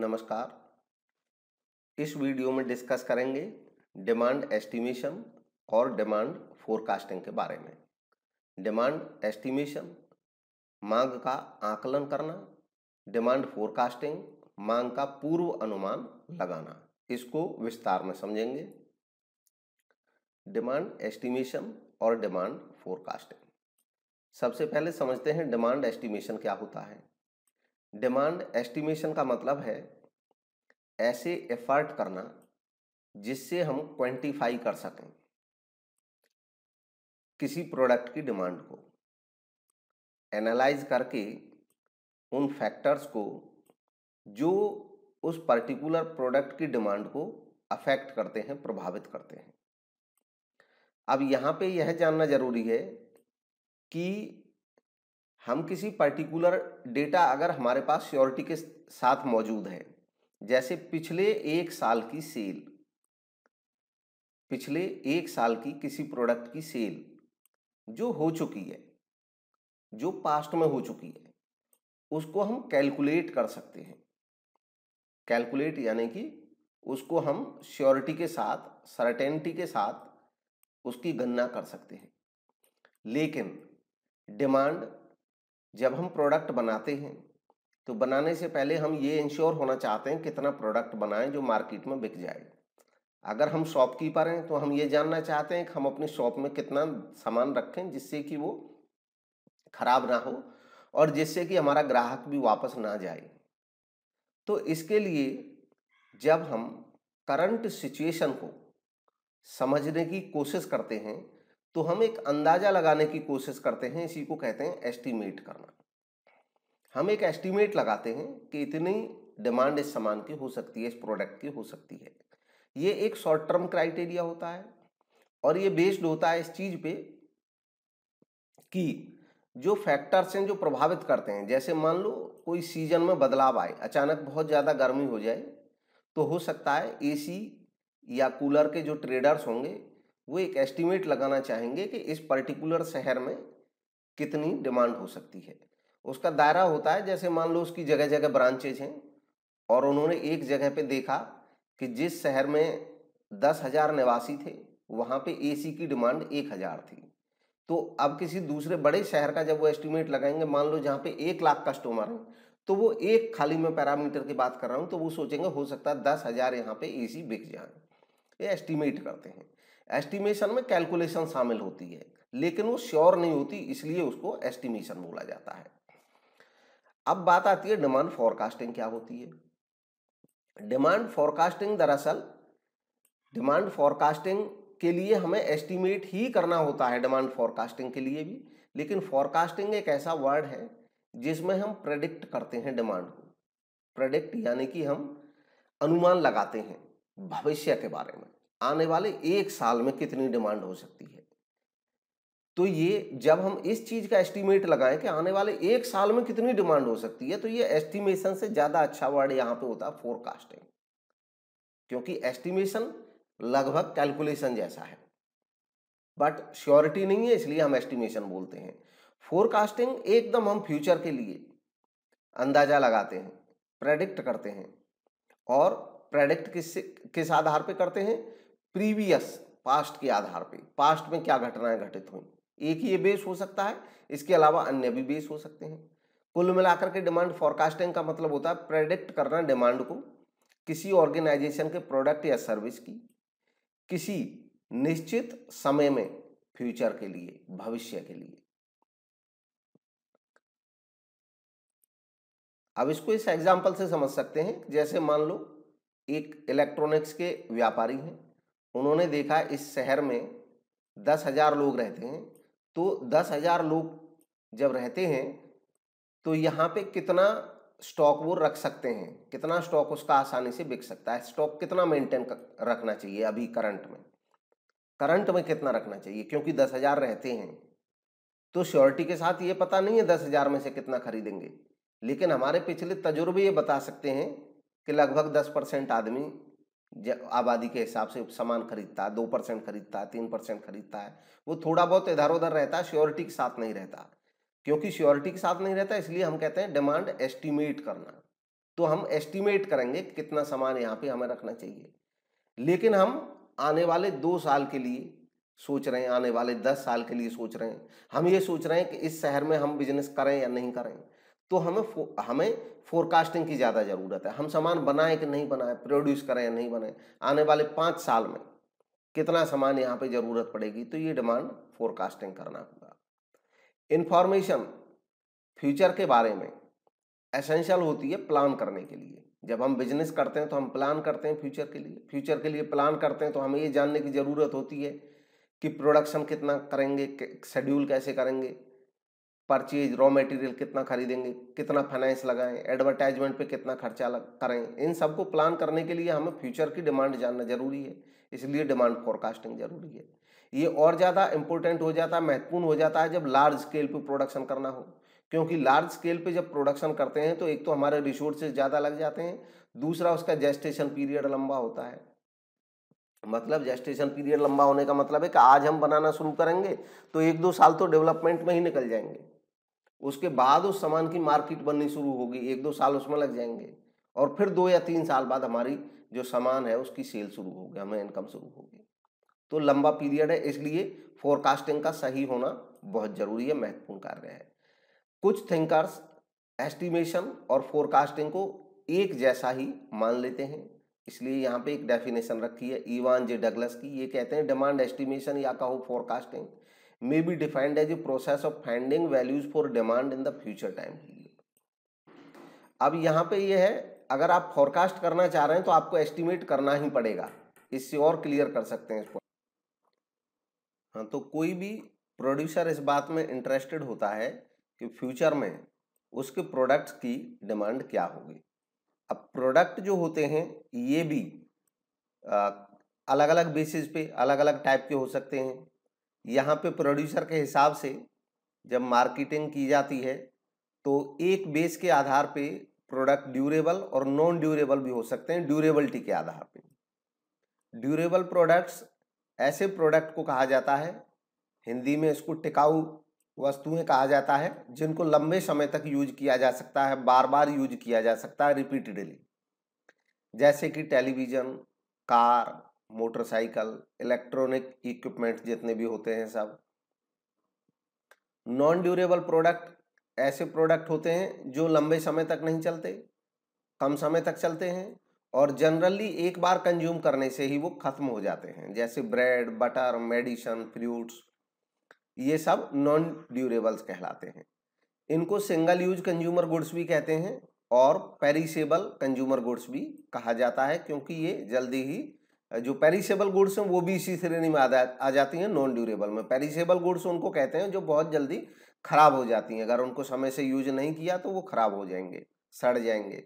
नमस्कार। इस वीडियो में डिस्कस करेंगे डिमांड एस्टिमेशन और डिमांड फोरकास्टिंग के बारे में। डिमांड एस्टिमेशन मांग का आकलन करना, डिमांड फोरकास्टिंग मांग का पूर्व अनुमान लगाना। इसको विस्तार में समझेंगे। डिमांड एस्टिमेशन और डिमांड फोरकास्टिंग। सबसे पहले समझते हैं डिमांड एस्टिमेशन क्या होता है। डिमांड एस्टिमेशन का मतलब है ऐसे एफर्ट करना जिससे हम क्वांटिफाई कर सकें किसी प्रोडक्ट की डिमांड को, एनालाइज करके उन फैक्टर्स को जो उस पर्टिकुलर प्रोडक्ट की डिमांड को अफेक्ट करते हैं, प्रभावित करते हैं। अब यहाँ पे यह जानना जरूरी है कि हम किसी पर्टिकुलर डेटा अगर हमारे पास श्योरिटी के साथ मौजूद है, जैसे पिछले एक साल की सेल, पिछले एक साल की किसी प्रोडक्ट की सेल जो हो चुकी है, जो पास्ट में हो चुकी है, उसको हम कैलकुलेट कर सकते हैं। कैलकुलेट यानी कि उसको हम श्योरिटी के साथ, सर्टेनिटी के साथ उसकी गणना कर सकते हैं। लेकिन डिमांड जब हम प्रोडक्ट बनाते हैं तो बनाने से पहले हम ये इंश्योर होना चाहते हैं कितना प्रोडक्ट बनाएं जो मार्केट में बिक जाए। अगर हम शॉपकीपर हैं तो हम ये जानना चाहते हैं कि हम अपनी शॉप में कितना सामान रखें जिससे कि वो खराब ना हो और जिससे कि हमारा ग्राहक भी वापस ना जाए। तो इसके लिए जब हम करंट सिचुएशन को समझने की कोशिश करते हैं तो हम एक अंदाजा लगाने की कोशिश करते हैं। इसी को कहते हैं एस्टीमेट करना। हम एक एस्टीमेट लगाते हैं कि इतनी डिमांड इस सामान की हो सकती है, इस प्रोडक्ट की हो सकती है। ये एक शॉर्ट टर्म क्राइटेरिया होता है और ये बेस्ड होता है इस चीज पे कि जो फैक्टर्स हैं जो प्रभावित करते हैं, जैसे मान लो कोई सीजन में बदलाव आए, अचानक बहुत ज्यादा गर्मी हो जाए, तो हो सकता है एसी या कूलर के जो ट्रेडर्स होंगे वो एक एस्टीमेट लगाना चाहेंगे कि इस पर्टिकुलर शहर में कितनी डिमांड हो सकती है। उसका दायरा होता है, जैसे मान लो उसकी जगह जगह ब्रांचेज हैं और उन्होंने एक जगह पे देखा कि जिस शहर में 10,000 निवासी थे वहां पे एसी की डिमांड 1,000 थी। तो अब किसी दूसरे बड़े शहर का जब वो एस्टिमेट लगाएंगे, मान लो जहाँ पे 1 लाख कस्टमर हैं, तो वो एक खाली मैं पैरामीटर की बात कर रहा हूँ, तो वो सोचेंगे हो सकता है 10,000 यहाँ पे एसी बिक जाए। ये एस्टिमेट करते हैं। एस्टिमेशन में कैलकुलेशन शामिल होती है लेकिन वो श्योर नहीं होती, इसलिए उसको एस्टिमेशन बोला जाता है। अब बात आती है डिमांड फोरकास्टिंग क्या होती है। डिमांड फोरकास्टिंग, दरअसल डिमांड फोरकास्टिंग के लिए हमें एस्टिमेट ही करना होता है, डिमांड फोरकास्टिंग के लिए भी। लेकिन फोरकास्टिंग एक ऐसा वर्ड है जिसमें हम प्रेडिक्ट करते हैं डिमांड को। प्रेडिक्ट यानी कि हम अनुमान लगाते हैं भविष्य के बारे में, आने वाले एक साल में कितनी डिमांड हो सकती है। तो ये जब हम इस चीज का एस्टिमेट लगाएं कि आने वाले एक साल में कितनी डिमांड हो सकती है, तो ये एस्टिमेशन से ज्यादा अच्छा वर्ड यहाँ पे होता है फोरकास्टिंग, क्योंकि एस्टिमेशन लगभग कैलकुलेशन जैसा है बट श्योरिटी नहीं है, इसलिए हम एस्टिमेशन बोलते हैं। फोरकास्टिंग एकदम हम फ्यूचर के लिए अंदाजा लगाते हैं, प्रेडिक्ट करते हैं। और प्रेडिक्ट किस आधार पे करते हैं? प्रीवियस पास्ट के आधार पे, पास्ट में क्या घटनाएं घटित हुई। एक ही ये बेस हो सकता है, इसके अलावा अन्य भी बेस हो सकते हैं। कुल मिलाकर के डिमांड फोरकास्टिंग का मतलब होता है प्रेडिक्ट करना डिमांड को किसी ऑर्गेनाइजेशन के प्रोडक्ट या सर्विस की किसी निश्चित समय में, फ्यूचर के लिए, भविष्य के लिए। अब इसको इस एग्जांपल से समझ सकते हैं, जैसे मान लो एक इलेक्ट्रॉनिक्स के व्यापारी हैं, उन्होंने देखा इस शहर में 10,000 लोग रहते हैं, तो 10,000 लोग जब रहते हैं तो यहाँ पे कितना स्टॉक वो रख सकते हैं, कितना स्टॉक उसका आसानी से बिक सकता है, स्टॉक कितना मेंटेन रखना चाहिए अभी करंट में कितना रखना चाहिए, क्योंकि 10,000 रहते हैं तो श्योरिटी के साथ ये पता नहीं है 10,000 में से कितना खरीदेंगे। लेकिन हमारे पिछले तजुर्बे ये बता सकते हैं कि लगभग 10% आदमी आबादी के हिसाब से सामान खरीदता है, 2% खरीदता है, 3% खरीदता है। वो थोड़ा बहुत इधर उधर रहता है, श्योरिटी के साथ नहीं रहता। क्योंकि श्योरिटी के साथ नहीं रहता इसलिए हम कहते हैं डिमांड एस्टिमेट करना। तो हम एस्टिमेट करेंगे कितना सामान यहाँ पे हमें रखना चाहिए। लेकिन हम आने वाले 2 साल के लिए सोच रहे हैं, आने वाले 10 साल के लिए सोच रहे हैं, हम ये सोच रहे हैं कि इस शहर में हम बिजनेस करें या नहीं करें, तो हमें फोरकास्टिंग की ज़्यादा ज़रूरत है। हम सामान बनाएं कि नहीं बनाएं, प्रोड्यूस करें या नहीं बनाएं, आने वाले 5 साल में कितना सामान यहाँ पे ज़रूरत पड़ेगी, तो ये डिमांड फोरकास्टिंग करना होगा। इंफॉर्मेशन फ्यूचर के बारे में एसेंशियल होती है प्लान करने के लिए। जब हम बिजनेस करते हैं तो हम प्लान करते हैं फ्यूचर के लिए। फ्यूचर के लिए प्लान करते हैं तो हमें ये जानने की ज़रूरत होती है कि प्रोडक्शन कितना करेंगे, शेड्यूल कैसे करेंगे, परचेज रॉ मटेरियल कितना खरीदेंगे, कितना फाइनेंस लगाएं, एडवर्टाइजमेंट पे कितना खर्चा करें। इन सबको प्लान करने के लिए हमें फ्यूचर की डिमांड जानना जरूरी है, इसलिए डिमांड फोरकास्टिंग जरूरी है। ये और ज़्यादा इंपॉर्टेंट हो जाता है, महत्वपूर्ण हो जाता है जब लार्ज स्केल पे प्रोडक्शन करना हो, क्योंकि लार्ज स्केल पे जब प्रोडक्शन करते हैं तो एक तो हमारे रिसोर्सेज ज़्यादा लग जाते हैं, दूसरा उसका जेस्टेशन पीरियड लंबा होता है। मतलब जेस्टेशन पीरियड लंबा होने का मतलब है कि आज हम बनाना शुरू करेंगे तो 1-2 साल तो डेवलपमेंट में ही निकल जाएंगे, उसके बाद उस सामान की मार्केट बननी शुरू होगी, 1-2 साल उसमें लग जाएंगे, और फिर 2 या 3 साल बाद हमारी जो सामान है उसकी सेल शुरू होगी, हमें इनकम शुरू होगी। तो लंबा पीरियड है, इसलिए फोरकास्टिंग का सही होना बहुत जरूरी है, महत्वपूर्ण कार्य है। कुछ थिंकर्स एस्टिमेशन और फोरकास्टिंग को एक जैसा ही मान लेते हैं, इसलिए यहाँ पे एक डेफिनेशन रखी है इवान जे डगलस की। ये कहते हैं डिमांड एस्टिमेशन या कहो forecasting may be defined as a process of finding values for demand in the future time period। अब यहाँ पे ये है, अगर आप फोरकास्ट करना चाह रहे हैं तो आपको एस्टिमेट करना ही पड़ेगा, इससे और क्लियर कर सकते हैं इसको। हाँ, तो कोई भी प्रोड्यूसर इस बात में इंटरेस्टेड होता है कि फ्यूचर में उसके प्रोडक्ट्स की डिमांड क्या होगी। अब प्रोडक्ट जो होते हैं ये भी अलग अलग बेसिस पे अलग अलग टाइप के हो सकते हैं। यहाँ पे प्रोड्यूसर के हिसाब से जब मार्केटिंग की जाती है तो एक बेस के आधार पे प्रोडक्ट ड्यूरेबल और नॉन ड्यूरेबल भी हो सकते हैं, ड्यूरेबिलिटी के आधार पे। ड्यूरेबल प्रोडक्ट्स ऐसे प्रोडक्ट को कहा जाता है, हिंदी में इसको टिकाऊ वस्तुएं कहा जाता है, जिनको लंबे समय तक यूज किया जा सकता है, बार बार यूज किया जा सकता है रिपीटेडली, जैसे कि television, car, motorcycle, electronic equipment जितने भी होते हैं सब। नॉन ड्यूरेबल प्रोडक्ट ऐसे प्रोडक्ट होते हैं जो लंबे समय तक नहीं चलते, कम समय तक चलते हैं, और जनरली एक बार कंज्यूम करने से ही वो खत्म हो जाते हैं, जैसे ब्रेड, बटर, मेडिसिन, फ्रूट्स, ये सब नॉन ड्यूरेबल्स कहलाते हैं। इनको सिंगल यूज कंज्यूमर गुड्स भी कहते हैं और पेरिसेबल कंज्यूमर गुड्स भी कहा जाता है, क्योंकि ये जल्दी ही, जो पेरिसेबल गुड्स हैं वो भी इसी श्रेणी में आ जाती हैं नॉन ड्यूरेबल में। पेरिसेबल गुड्स उनको कहते हैं जो बहुत जल्दी खराब हो जाती हैं, अगर उनको समय से यूज नहीं किया तो वो खराब हो जाएंगे, सड़ जाएंगे।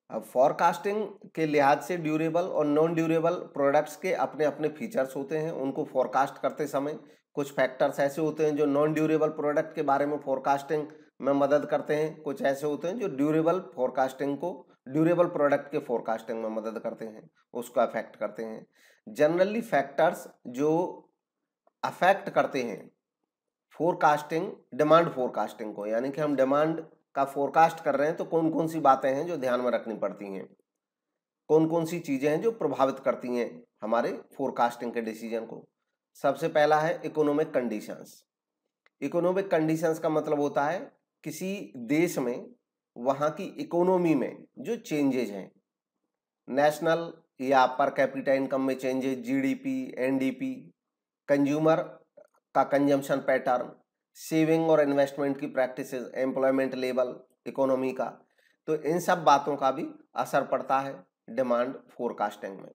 अब फोरकास्टिंग के लिहाज से ड्यूरेबल और नॉन ड्यूरेबल प्रोडक्ट्स के अपने अपने फीचर्स होते हैं। उनको फोरकास्ट करते समय कुछ फैक्टर्स ऐसे होते हैं जो नॉन ड्यूरेबल प्रोडक्ट के बारे में फोरकास्टिंग में मदद करते हैं, कुछ ऐसे होते हैं जो ड्यूरेबल प्रोडक्ट के फोरकास्टिंग में मदद करते हैं, उसको अफेक्ट करते हैं। जनरली फैक्टर्स जो अफेक्ट करते हैं फोरकास्टिंग, डिमांड फोरकास्टिंग को, यानी कि हम डिमांड का फोरकास्ट कर रहे हैं तो कौन कौन सी बातें हैं जो ध्यान में रखनी पड़ती हैं, कौन कौन सी चीजें हैं जो प्रभावित करती हैं हमारे फोरकास्टिंग के डिसीजन को। सबसे पहला है इकोनॉमिक कंडीशंस। इकोनॉमिक कंडीशंस का मतलब होता है किसी देश में वहाँ की इकोनॉमी में जो चेंजेज हैं, नेशनल या पर कैपिटा इनकम में चेंजेज, जीडीपी, एनडीपी, कंज्यूमर का कंजम्पशन पैटर्न, सेविंग और इन्वेस्टमेंट की प्रैक्टिसेस, एम्प्लॉयमेंट लेवल इकोनॉमी का, तो इन सब बातों का भी असर पड़ता है डिमांड फोरकास्टिंग में।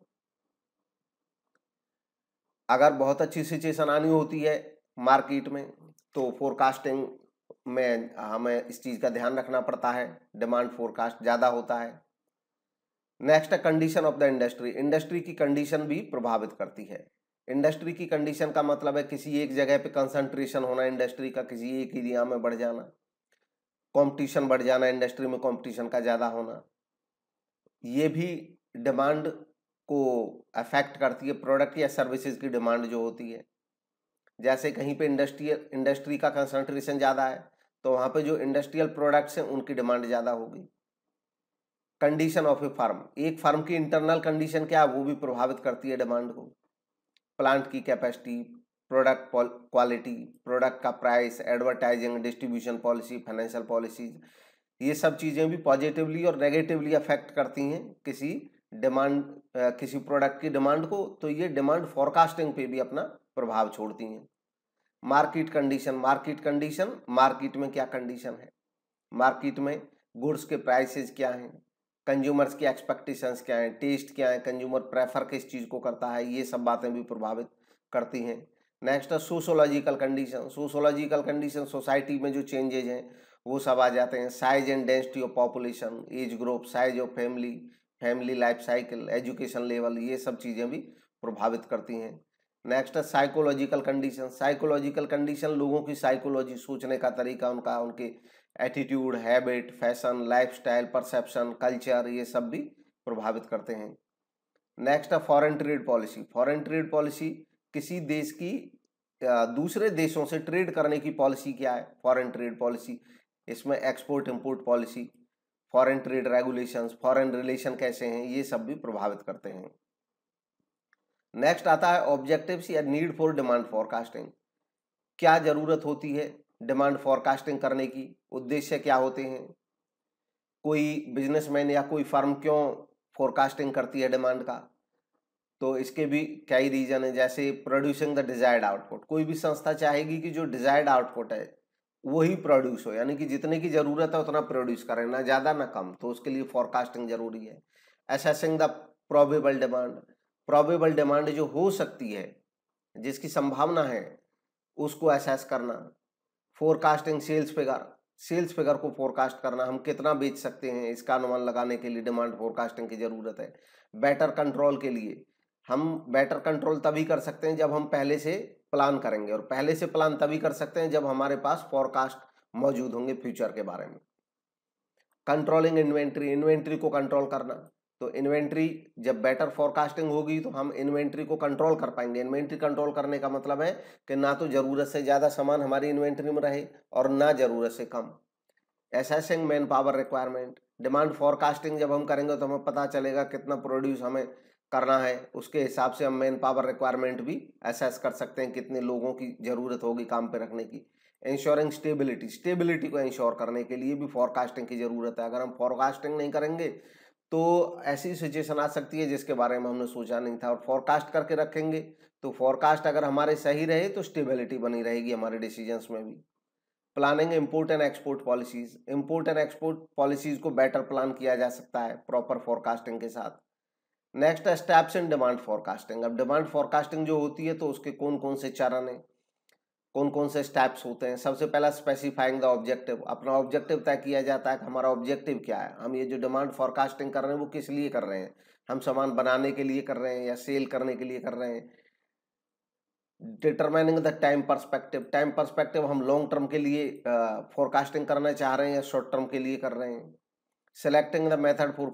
अगर बहुत अच्छी सिचुएशन आनी होती है मार्केट में तो फोरकास्टिंग में हमें इस चीज़ का ध्यान रखना पड़ता है, डिमांड फोरकास्ट ज़्यादा होता है। नेक्स्ट है condition of the industry. Industry की कंडीशन भी प्रभावित करती है। इंडस्ट्री की कंडीशन का मतलब है किसी एक जगह पे कंसंट्रेशन होना इंडस्ट्री का, किसी एक एरिया में बढ़ जाना, कंपटीशन बढ़ जाना, इंडस्ट्री में कंपटीशन का ज़्यादा होना, ये भी डिमांड को अफेक्ट करती है, प्रोडक्ट या सर्विसेज की डिमांड जो होती है। जैसे कहीं पे इंडस्ट्री का कंसंट्रेशन ज़्यादा है तो वहाँ पे जो इंडस्ट्रियल प्रोडक्ट्स हैं उनकी डिमांड ज़्यादा होगी। कंडीशन ऑफ ए फार्म, एक फार्म की इंटरनल कंडीशन क्या है वो भी प्रभावित करती है डिमांड को। प्लांट की कैपेसिटी, प्रोडक्ट क्वालिटी, प्रोडक्ट का price, advertising, distribution policy, financial policies, ये सब चीज़ें भी पॉजिटिवली और नेगेटिवली अफेक्ट करती हैं किसी डिमांड, किसी प्रोडक्ट की डिमांड को। तो ये डिमांड फोरकास्टिंग पे भी अपना प्रभाव छोड़ती हैं। मार्केट कंडीशन, मार्केट में क्या कंडीशन है, मार्केट में गुड्स के प्राइसेस क्या हैं, कंज्यूमर्स की एक्सपेक्टेशंस क्या हैं, टेस्ट क्या है, कंज्यूमर प्रेफर किस चीज़ को करता है, ये सब बातें भी प्रभावित करती हैं। नेक्स्ट है सोशोलॉजिकल कंडीशन, सोसाइटी में जो चेंजेज हैं वो सब आ जाते हैं। Size and density of population, age group, size of family life cycle, education level, ये सब चीज़ें भी प्रभावित करती हैं। नेक्स्ट है साइकोलॉजिकल कंडीशन, लोगों की साइकोलॉजी, सोचने का तरीका उनका, उनके attitude, habit, fashion, lifestyle, perception, culture, ये सब भी प्रभावित करते हैं। नेक्स्ट है फॉरेन ट्रेड पॉलिसी, किसी देश की दूसरे देशों से ट्रेड करने की पॉलिसी क्या है, फॉरेन ट्रेड पॉलिसी। इसमें export import policy, foreign trade regulations, foreign relation कैसे हैं, ये सब भी प्रभावित करते हैं। नेक्स्ट आता है ऑब्जेक्टिव्स या नीड फॉर डिमांड फोरकास्टिंग, क्या जरूरत होती है डिमांड फोरकास्टिंग करने की, उद्देश्य क्या होते हैं, कोई बिजनेसमैन या कोई फर्म क्यों फोरकास्टिंग करती है डिमांड का, तो इसके भी कई रीजन है। जैसे प्रोड्यूसिंग द डिजायर्ड आउटपुट, कोई भी संस्था चाहेगी कि जो डिजायर्ड आउटपुट है वही प्रोड्यूस हो, यानी कि जितने की जरूरत है उतना प्रोड्यूस करें, ना ज्यादा ना कम, तो उसके लिए फोरकास्टिंग जरूरी है। असेसिंग द प्रोबेबल डिमांड जो हो सकती है, जिसकी संभावना है, उसको असेस करना। फोरकास्टिंग सेल्स फिगर को फोरकास्ट करना, हम कितना बेच सकते हैं इसका अनुमान लगाने के लिए डिमांड फोरकास्टिंग की जरूरत है। बेटर कंट्रोल के लिए, हम बेटर कंट्रोल तभी कर सकते हैं जब हम पहले से प्लान करेंगे, और पहले से प्लान तभी कर सकते हैं जब हमारे पास फोरकास्ट मौजूद होंगे फ्यूचर के बारे में। कंट्रोलिंग इन्वेंट्री को कंट्रोल करना, तो इन्वेंट्री जब बेटर फोरकास्टिंग होगी तो हम इन्वेंट्री को कंट्रोल कर पाएंगे। इन्वेंट्री कंट्रोल करने का मतलब है कि ना तो जरूरत से ज्यादा सामान हमारी इन्वेंट्री में रहे और ना जरूरत से कम। Assessing man power requirement, demand forecasting जब हम करेंगे तो हमें पता चलेगा कितना प्रोड्यूस हमें करना है, उसके हिसाब से हम मैन पावर रिक्वायरमेंट भी असेस कर सकते हैं, कितने लोगों की जरूरत होगी काम पे रखने की। इंश्योरिंग स्टेबिलिटी को इंश्योर करने के लिए भी फोरकास्टिंग की जरूरत है। अगर हम फोरकास्टिंग नहीं करेंगे तो ऐसी सिचुएशन आ सकती है जिसके बारे में हमने सोचा नहीं था, और फोरकास्ट करके रखेंगे तो फोरकास्ट अगर हमारे सही रहे तो स्टेबिलिटी बनी रहेगी हमारे डिसीजंस में भी। Planning import and export policies को बेटर प्लान किया जा सकता है प्रॉपर फोरकास्टिंग के साथ। नेक्स्ट है स्टेप्स इन डिमांड फोरकास्टिंग। अब डिमांड फोरकास्टिंग जो होती है तो उसके कौन कौन से चरण हैं, कौन कौन से स्टेप्स होते हैं। सबसे पहला स्पेसिफाइंग द ऑब्जेक्टिव, अपना ऑब्जेक्टिव तय किया जाता है कि हमारा ऑब्जेक्टिव क्या है, हम ये जो डिमांड फोरकास्टिंग कर रहे हैं वो किस लिए कर रहे हैं, हम सामान बनाने के लिए कर रहे हैं या सेल करने के लिए कर रहे हैं। डिटरमाइनिंग द टाइम पर्सपेक्टिव, हम लॉन्ग टर्म के लिए फोरकास्टिंग करना चाह रहे हैं या शॉर्ट टर्म के लिए कर रहे हैं। Selecting the method for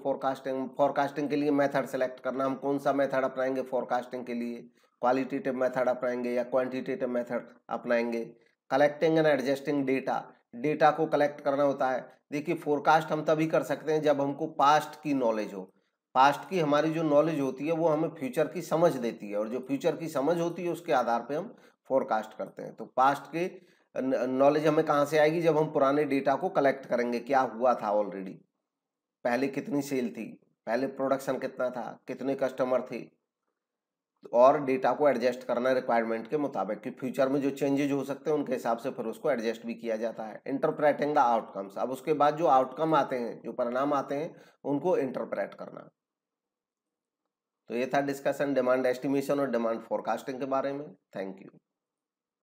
forecasting के लिए मेथड सेलेक्ट करना, हम कौन सा मेथड अपनाएंगे फोरकास्टिंग के लिए, क्वालिटेटिव मेथड अपनाएंगे या क्वांटिटेटिव मेथड अपनाएंगे। कलेक्टिंग एंड एडजस्टिंग डेटा को कलेक्ट करना होता है। देखिए फोरकास्ट हम तभी कर सकते हैं जब हमको पास्ट की नॉलेज हो, पास्ट की हमारी जो नॉलेज होती है वो हमें फ्यूचर की समझ देती है, और जो फ्यूचर की समझ होती है उसके आधार पे हम फोरकास्ट करते हैं। तो पास्ट के नॉलेज हमें कहाँ से आएगी, जब हम पुराने डेटा को कलेक्ट करेंगे, क्या हुआ था ऑलरेडी, पहले कितनी सेल थी, पहले प्रोडक्शन कितना था, कितने कस्टमर थे, और डेटा को एडजस्ट करना रिक्वायरमेंट के मुताबिक कि फ्यूचर में जो चेंजेज हो सकते हैं उनके हिसाब से फिर उसको एडजस्ट भी किया जाता है। इंटरप्रेटिंग द आउटकम्स, अब उसके बाद जो आउटकम आते हैं, जो परिणाम आते हैं, उनको इंटरप्रेट करना। तो ये था डिस्कशन डिमांड एस्टिमेशन और डिमांड फोरकास्टिंग के बारे में। Thank you.